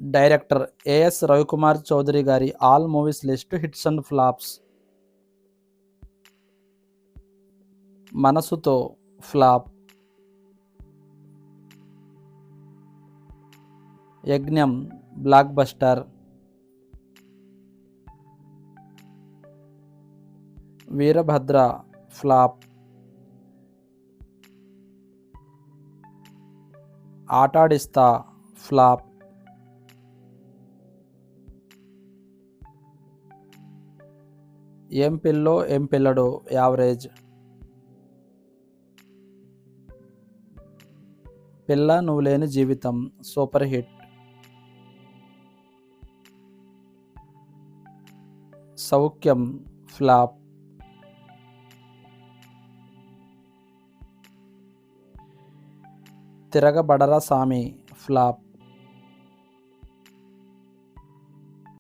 Director as Ravikumar Chowdary గారి all movies list hits and flops. మనసుతో flop. యజ్ఞం block buster. Veerabhadra flop. Atadista flop. ఏం pillow ఏం పిల్లడో యావరేజ్. పిల్ల నువ్వు లేని జీవితం సూపర్ హిట్. సౌఖ్యం ఫ్లాప్. తిరగబడరా సామి ఫ్లాప్.